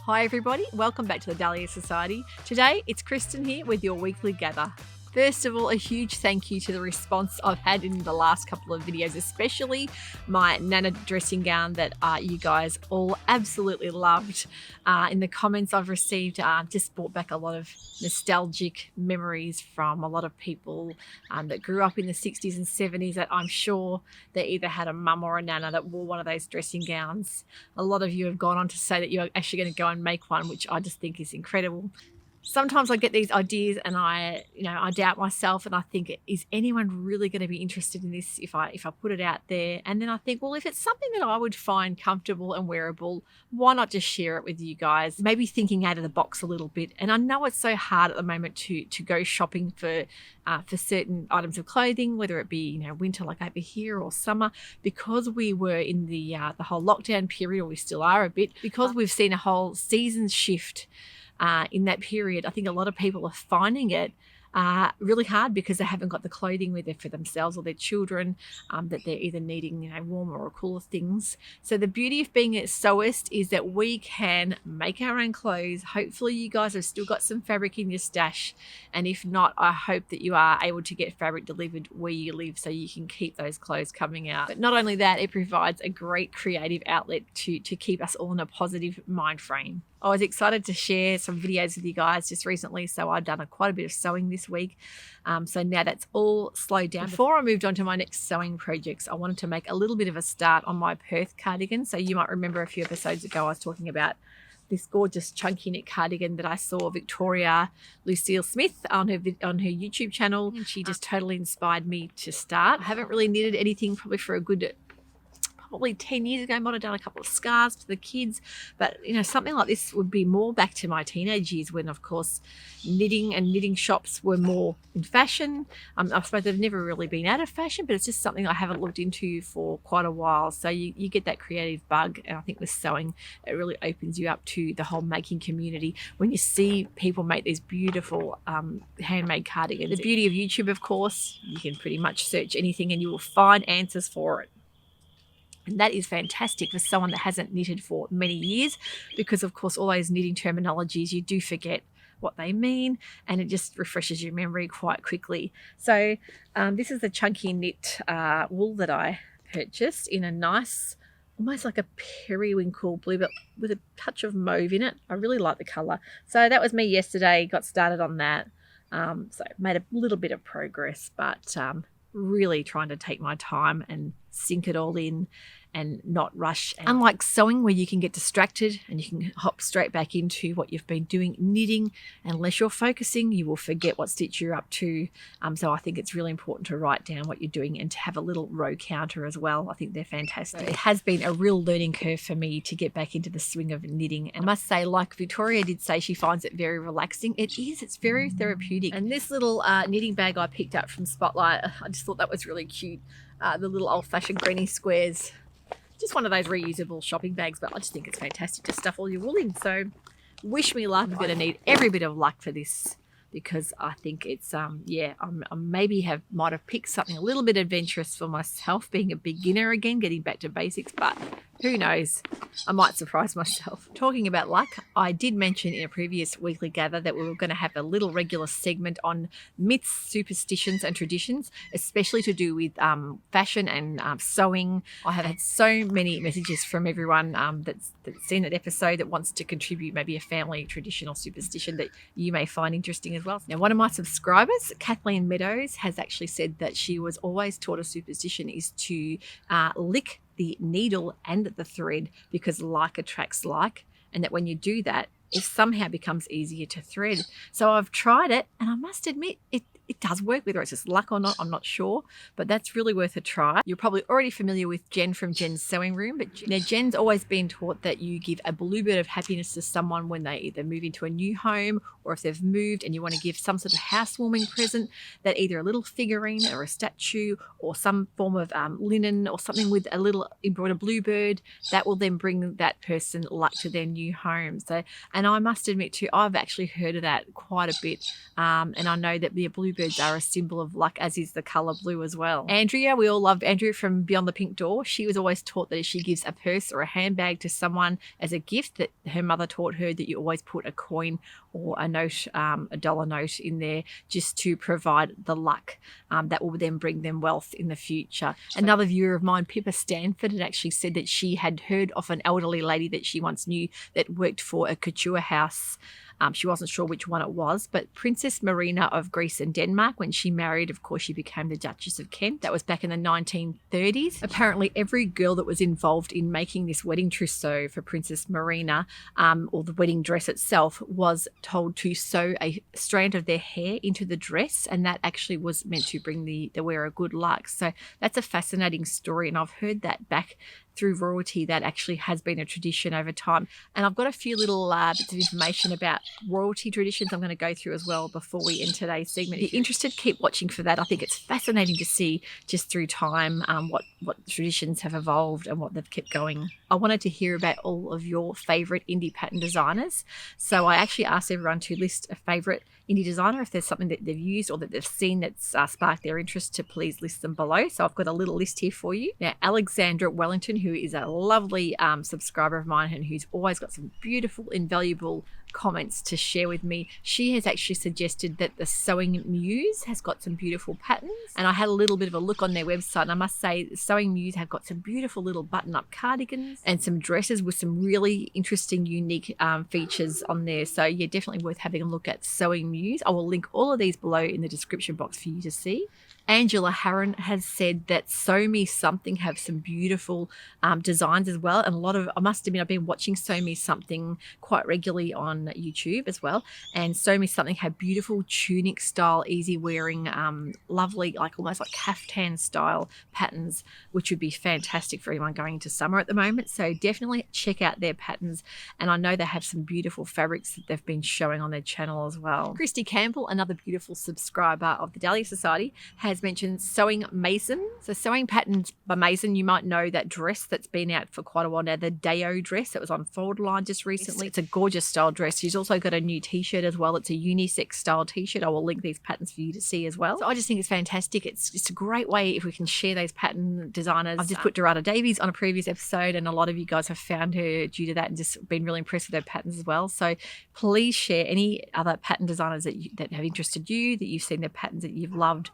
Hi everybody, welcome back to the Dahlia Society. Today it's Kristen here with your weekly gather. First of all, a huge thank you to the response I've had in the last couple of videos, especially my Nana dressing gown that you guys all absolutely loved. In the comments I've received, just brought back a lot of nostalgic memories from a lot of people that grew up in the 60s and 70s that I'm sure they either had a mum or a Nana that wore one of those dressing gowns. A lot of you have gone on to say that you're actually going to go and make one, which I just think is incredible. Sometimes I get these ideas and I doubt myself and I think, is anyone really going to be interested in this if I put it out there? And then I think, well, if it's something that I would find comfortable and wearable, why not just share it with you guys? Maybe thinking out of the box a little bit. And I know it's so hard at the moment to go shopping for certain items of clothing, whether it be winter like over here or summer, because we were in the whole lockdown period, or we still are a bit, because we've seen a whole season shift. In that period, I think a lot of people are finding it really hard because they haven't got the clothing with it for themselves or their children, that they're either needing warmer or cooler things. So the beauty of being at Sewciety is that we can make our own clothes. Hopefully you guys have still got some fabric in your stash, and if not, I hope that you are able to get fabric delivered where you live so you can keep those clothes coming out. But not only that, it provides a great creative outlet to keep us all in a positive mind frame. I was excited to share some videos with you guys just recently, so I've done quite a bit of sewing this week. So now that's all slowed down. Before I moved on to my next sewing projects, I wanted to make a little bit of a start on my Perth cardigan. So you might remember a few episodes ago I was talking about this gorgeous chunky knit cardigan that I saw Victoria Lucille Smith on her YouTube channel, and she just totally inspired me to start. I haven't really knitted anything probably for a good probably 10 years ago. I might have done a couple of scarves for the kids, but something like this would be more back to my teenage years when, of course, knitting shops were more in fashion. I suppose they've never really been out of fashion, but it's just something I haven't looked into for quite a while. So you get that creative bug, and I think with sewing, it really opens you up to the whole making community when you see people make these beautiful handmade cardigans. The beauty of YouTube, of course, you can pretty much search anything and you will find answers for it. And that is fantastic for someone that hasn't knitted for many years, because of course all those knitting terminologies, you do forget what they mean, and it just refreshes your memory quite quickly. So this is the chunky knit wool that I purchased in a nice, almost like a periwinkle blue, but with a touch of mauve in it. I really like the colour. So that was me yesterday, got started on that. So made a little bit of progress, but really trying to take my time and sink it all in and not rush. Unlike sewing, where you can get distracted and you can hop straight back into what you've been doing, knitting, unless you're focusing, you will forget what stitch you're up to. So I think it's really important to write down what you're doing and to have a little row counter as well. I think they're fantastic. It has been a real learning curve for me to get back into the swing of knitting. And I must say, like Victoria did say, she finds it very relaxing. It is. It's very therapeutic. And this little knitting bag I picked up from Spotlight, I just thought that was really cute. The little old-fashioned granny squares. Just one of those reusable shopping bags, but I just think it's fantastic to stuff all your wool in. So wish me luck. I'm going to need every bit of luck for this, because I think it's I might have picked something a little bit adventurous for myself, being a beginner again, getting back to basics, but who knows, I might surprise myself. Talking about luck, I did mention in a previous weekly gather that we were going to have a little regular segment on myths, superstitions and traditions, especially to do with fashion and sewing. I have had so many messages from everyone that's seen that episode that wants to contribute maybe a family tradition or superstition that you may find interesting as well. Now, one of my subscribers, Kathleen Meadows, has actually said that she was always taught a superstition is to lick the needle and the thread, because like attracts like, and that when you do that, it somehow becomes easier to thread. So I've tried it, and I must admit it does work. Whether it's just luck or not, I'm not sure, but that's really worth a try. You're probably already familiar with Jen from Jen's Sewing Room, but now Jen's always been taught that you give a bluebird of happiness to someone when they either move into a new home, or if they've moved and you want to give some sort of housewarming present, that either a little figurine or a statue or some form of linen or something with a little embroidered bluebird, that will then bring that person luck to their new home. So, and I must admit too, I've actually heard of that quite a bit, and I know that the bluebird bluebirds are a symbol of luck, as is the colour blue as well. Andrea, we all loved Andrea from Beyond the Pink Door. She was always taught that if she gives a purse or a handbag to someone as a gift, that her mother taught her that you always put a coin or a note, a dollar note in there, just to provide the luck that will then bring them wealth in the future. Another viewer of mine, Pippa Stanford, had actually said that she had heard of an elderly lady that she once knew that worked for a couture house. She wasn't sure which one it was, but Princess Marina of Greece and Denmark, when she married, of course, she became the Duchess of Kent. That was back in the 1930s. Apparently, every girl that was involved in making this wedding trousseau for Princess Marina, or the wedding dress itself, was told to sew a strand of their hair into the dress, and that actually was meant to bring the wearer good luck. So that's a fascinating story, and I've heard that back through royalty. That actually has been a tradition over time. And I've got a few little bits of information about royalty traditions I'm going to go through as well before we end today's segment. If you're interested, keep watching for that. I think it's fascinating to see just through time what traditions have evolved and what they've kept going. I wanted to hear about all of your favourite indie pattern designers. So I actually asked everyone to list a favourite indie designer. If there's something that they've used or that they've seen that's sparked their interest, to please list them below. So I've got a little list here for you. Now, Alexandra Wellington, who is a lovely subscriber of mine and who's always got some beautiful, invaluable comments to share with me, she has actually suggested that the Sewing Muse has got some beautiful patterns, and I had a little bit of a look on their website, and I must say Sewing Muse have got some beautiful little button-up cardigans and some dresses with some really interesting, unique features on there. So yeah, definitely worth having a look at Sewing Muse. I will link all of these below in the description box for you to see. Angela Harron has said that Sew Me Something have some beautiful designs as well. And I must admit, I've been watching Sew Me Something quite regularly on YouTube as well. And Sew Me Something had beautiful tunic style, easy wearing, lovely, like almost like caftan style patterns, which would be fantastic for anyone going into summer at the moment. So definitely check out their patterns. And I know they have some beautiful fabrics that they've been showing on their channel as well. Christy Campbell, another beautiful subscriber of the Dahlia Society, has mentioned Sewing Mason. So Sewing Patterns by Mason, you might know that dress that's been out for quite a while now, the Deo dress that was on Forward Line just recently. It's a gorgeous style dress. She's also got a new t-shirt as well. It's a unisex style t-shirt. I will link these patterns for you to see as well. So I just think it's fantastic. It's just a great way if we can share those pattern designers. I've just put Dorada Davies on a previous episode, and a lot of you guys have found her due to that and just been really impressed with her patterns as well. So please share any other pattern designers that have interested you, that you've seen their patterns that you've loved.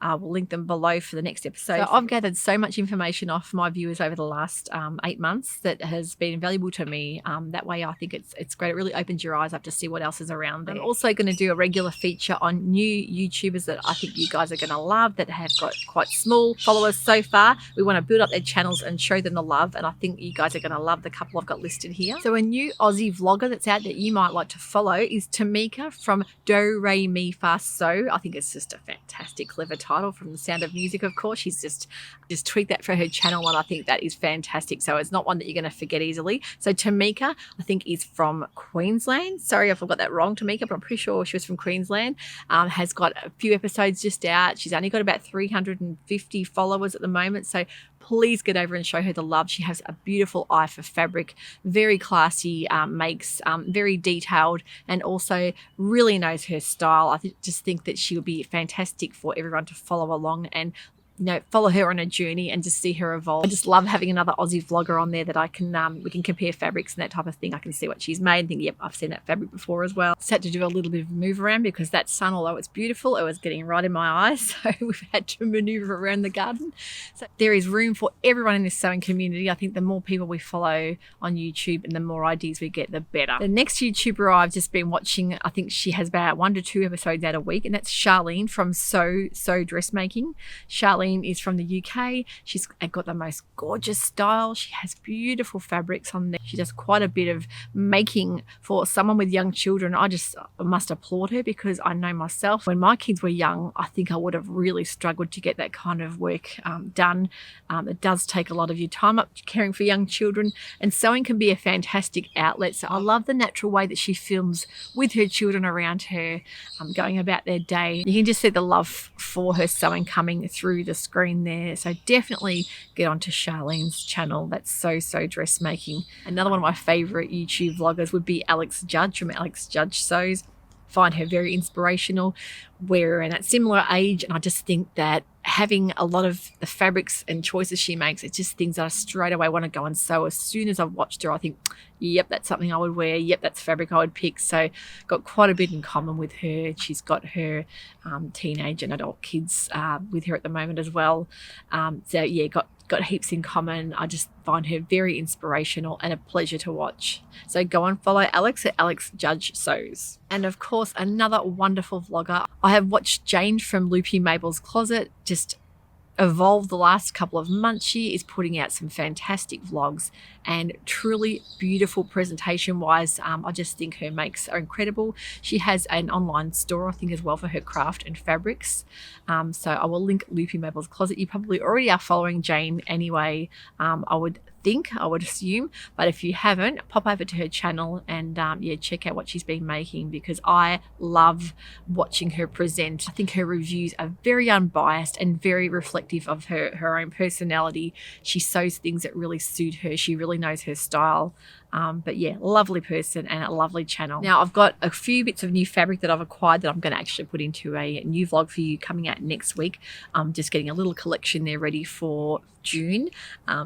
We'll link them below for the next episode. So I've gathered so much information off my viewers over the last 8 months that has been invaluable to me. That way I think it's great. It really opens your eyes up to see what else is around there. I'm also going to do a regular feature on new YouTubers that I think you guys are going to love, that have got quite small followers so far. We want to build up their channels and show them the love, and I think you guys are going to love the couple I've got listed here. So a new Aussie vlogger that's out that you might like to follow is Tamika from Do Re Mi Fa So. I think it's just a fantastic, clever title from The Sound of Music, of course. She's just tweaked that for her channel, and I think that is fantastic. So it's not one that you're going to forget easily. So Tamika, I think, is from Queensland. Sorry if I got that wrong, Tamika, but I'm pretty sure she was from Queensland. Has got a few episodes just out. She's only got about 350 followers at the moment. So please get over and show her the love. She has a beautiful eye for fabric, very classy makes, very detailed, and also really knows her style. I just think that she would be fantastic for everyone to follow along and follow her on a journey and just see her evolve. I just love having another Aussie vlogger on there that I can we can compare fabrics and that type of thing. I can see what she's made and think, yep, I've seen that fabric before as well. Just had to do a little bit of a move around because that sun, although it's beautiful, it was getting right in my eyes, so we've had to maneuver around the garden. So there is room for everyone in this sewing community. I think the more people we follow on YouTube and the more ideas we get, the better. The next YouTuber I've just been watching, I think she has about 1 to 2 episodes out a week, and that's Charlene from Sew Dressmaking. Charlene is from the UK. She's got the most gorgeous style. She has beautiful fabrics on there. She does quite a bit of making for someone with young children. I must applaud her, because I know myself, when my kids were young, I think I would have really struggled to get that kind of work done. It does take a lot of your time up caring for young children, and sewing can be a fantastic outlet. So I love the natural way that she films with her children around her, going about their day. You can just see the love for her sewing coming through the screen there. So definitely get onto Charlene's channel. That's Sew Dressmaking. Another one of my favorite YouTube vloggers would be Alex Judge from Alex Judge Sews. find her very inspirational. We're in that similar age, and I just think that having a lot of the fabrics and choices she makes, it's just things that I straight away want to go and sew. As soon as I've watched her, I think, yep, that's something I would wear. Yep, that's fabric I would pick. So got quite a bit in common with her. She's got her teenage and adult kids with her at the moment as well. So yeah, got heaps in common. I just find her very inspirational and a pleasure to watch. So go and follow Alex at Alex Judge Sews. And of course, another wonderful vlogger. I have watched Jaynes from Loopy Mabels Closet just evolved the last couple of months. She is putting out some fantastic vlogs and truly beautiful presentation wise. I just think her makes are incredible. She has an online store, I think, as well for her craft and fabrics. So I will link Loopy Mabels Closet. You probably already are following Jane anyway, I would assume, but if you haven't, pop over to her channel and yeah, check out what she's been making, because I love watching her present. I think her reviews are very unbiased and very reflective of her own personality. She sews things that really suit her. She really knows her style. But yeah, lovely person and a lovely channel. Now I've got a few bits of new fabric that I've acquired that I'm going to actually put into a new vlog for you coming out next week. I'm just getting a little collection there ready for June.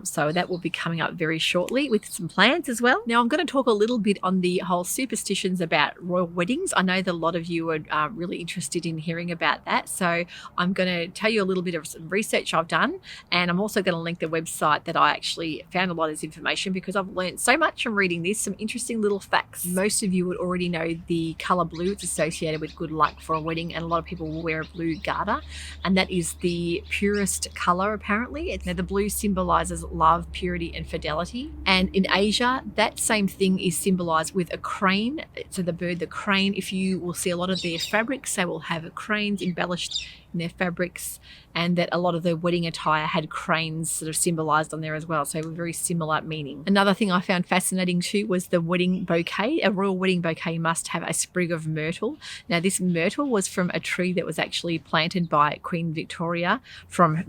So that will be coming up very shortly with some plans as well. Now I'm going to talk a little bit on the whole superstitions about royal weddings. I know that a lot of you are really interested in hearing about that. So I'm going to tell you a little bit of some research I've done, and I'm also going to link the website that I actually found a lot of this information, because I've learned so much from reading this, some interesting little facts. Most of you would already know the color blue. It's associated with good luck for a wedding, and a lot of people will wear a blue garter, and that is the purest color apparently. Now the blue symbolizes love, purity and fidelity, and in Asia that same thing is symbolized with a crane. So the bird, the crane, if you will see a lot of their fabrics, they will have cranes embellished in their fabrics, and that a lot of the wedding attire had cranes sort of symbolized on there as well, so very similar meaning. Another thing I found fascinating too was the wedding bouquet. A royal wedding bouquet must have a sprig of myrtle. Now this myrtle was from a tree that was actually planted by Queen Victoria,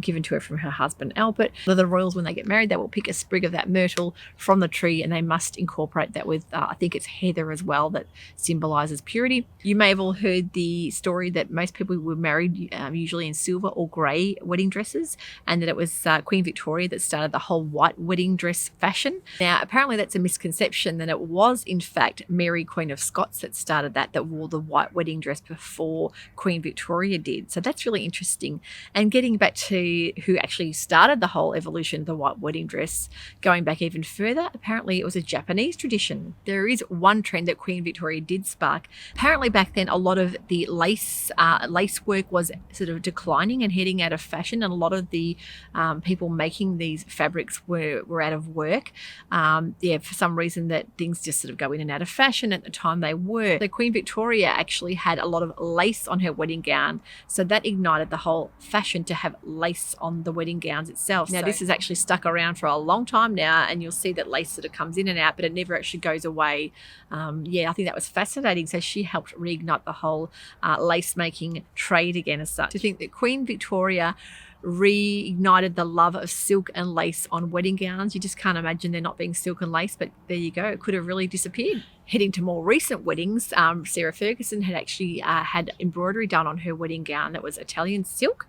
given to her from her husband Albert. So the royals, when they get married, they will pick a sprig of that myrtle from the tree, and they must incorporate that with I think it's heather as well, that symbolizes purity. You may have all heard the story that most people were married usually in silver or grey wedding dresses, and that it was Queen Victoria that started the whole white wedding dress fashion. Now apparently that's a misconception, that it was in fact Mary, Queen of Scots, that started that wore the white wedding dress before Queen Victoria did. So that's really interesting. And getting back to who actually started the whole evolution of the white wedding dress, going back even further, apparently it was a Japanese tradition. There is one trend that Queen Victoria did spark. Apparently back then a lot of the lace work was sort of declining and heading out of fashion, and a lot of the people making these fabrics were out of work. Yeah, for some reason that things just sort of go in and out of fashion. At the time they were. So Queen Victoria actually had a lot of lace on her wedding gown, so that ignited the whole fashion to have lace on the wedding gowns itself. Now this has actually stuck around for a long time now, and you'll see that lace sort of comes in and out, but it never actually goes away. Yeah, I think that was fascinating. So she helped reignite the whole lace making trade again as such. To think that Queen Victoria reignited the love of silk and lace on wedding gowns. You just can't imagine there not being silk and lace, but there you go. It could have really disappeared. Heading to more recent weddings, Sarah Ferguson had actually had embroidery done on her wedding gown that was Italian silk.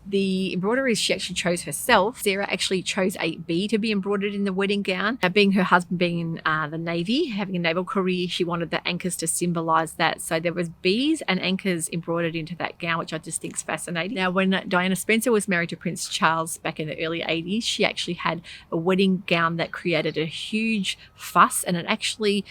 The embroideries she actually chose herself. Sarah actually chose a bee to be embroidered in the wedding gown. Being her husband being in the Navy, having a naval career, she wanted the anchors to symbolize that. So there was bees and anchors embroidered into that gown, which I just think is fascinating. Now, when Diana Spencer was married to Prince Charles back in the early 80s, she actually had a wedding gown that created a huge fuss, and it actually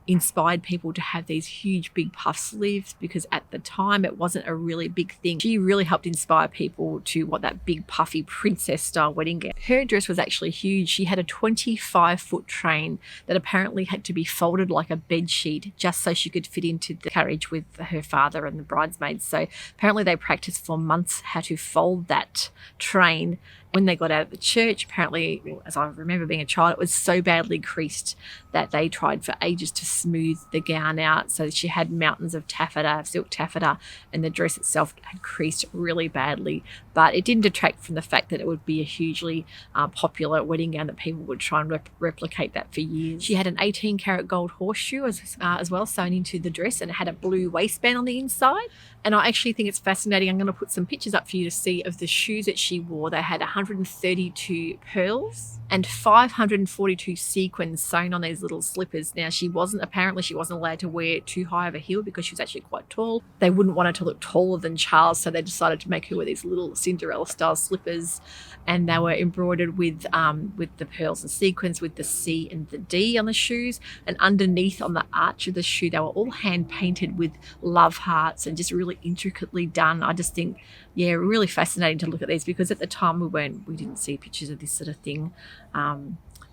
inspired people to have these huge big puff sleeves, because at the time it wasn't a really big thing. She really helped inspire people to want that big puffy princess style wedding gown. Her dress was actually huge. She had a 25-foot train that apparently had to be folded like a bed sheet just so she could fit into the carriage with her father and the bridesmaids. So apparently they practiced for months how to fold that train. When they got out of the church, apparently, as I remember being a child, it was so badly creased that they tried for ages to smooth the gown out. So she had mountains of taffeta, silk taffeta, and the dress itself had creased really badly. but it didn't detract from the fact that it would be a hugely popular wedding gown that people would try and replicate that for years. She had an 18-karat gold horseshoe as well sewn into the dress, and it had a blue waistband on the inside. And I actually think it's fascinating. I'm going to put some pictures up for you to see of the shoes that she wore. They had 132 pearls and 542 sequins sewn on these little slippers. Now, apparently she wasn't allowed to wear too high of a heel because she was actually quite tall. They wouldn't want her to look taller than Charles, so they decided to make her wear these little Cinderella-style slippers, and they were embroidered with the pearls and sequins with the C and the D on the shoes. And underneath on the arch of the shoe, they were all hand painted with love hearts and just really intricately done. I just think, yeah, really fascinating to look at these, because at the time we didn't see pictures of this sort of thing.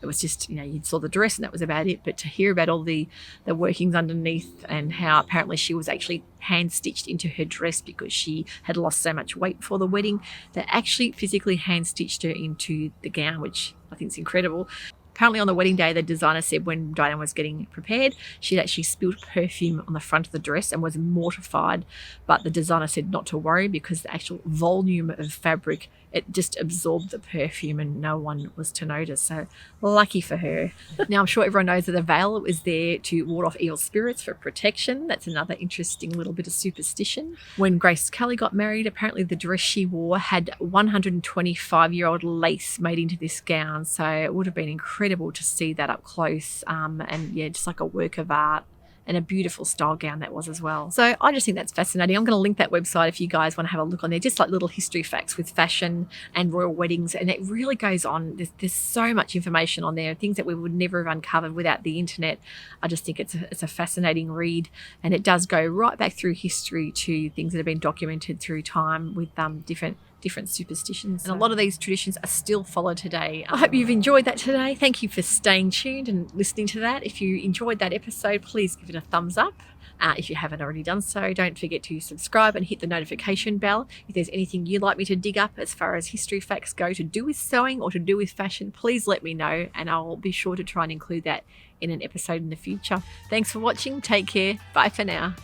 It was just, you saw the dress and that was about it. But to hear about all the workings underneath, and how apparently she was actually hand stitched into her dress because she had lost so much weight for the wedding, they actually physically hand stitched her into the gown, which I think is incredible. Apparently on the wedding day, the designer said when Diana was getting prepared, she'd actually spilled perfume on the front of the dress and was mortified. But the designer said not to worry, because the actual volume of fabric, it just absorbed the perfume and no one was to notice. So lucky for her. Now, I'm sure everyone knows that the veil was there to ward off evil spirits for protection. That's another interesting little bit of superstition. When Grace Kelly got married, apparently the dress she wore had 125-year-old lace made into this gown. So it would have been incredible to see that up close, and yeah, just like a work of art, and a beautiful style gown that was as well. So I just think that's fascinating. I'm going to link that website if you guys want to have a look on there, just like little history facts with fashion and royal weddings, and it really goes on. There's so much information on there, things that we would never have uncovered without the internet. I just think it's a fascinating read, and it does go right back through history to things that have been documented through time with different superstitions. And a lot of these traditions are still followed today. I hope you've enjoyed that today. Thank you for staying tuned and listening to that. If you enjoyed that episode, please give it a thumbs up. If you haven't already done so, don't forget to subscribe and hit the notification bell. If there's anything you'd like me to dig up as far as history facts go to do with sewing or to do with fashion, please let me know, and I'll be sure to try and include that in an episode in the future. Thanks for watching. Take care. Bye for now.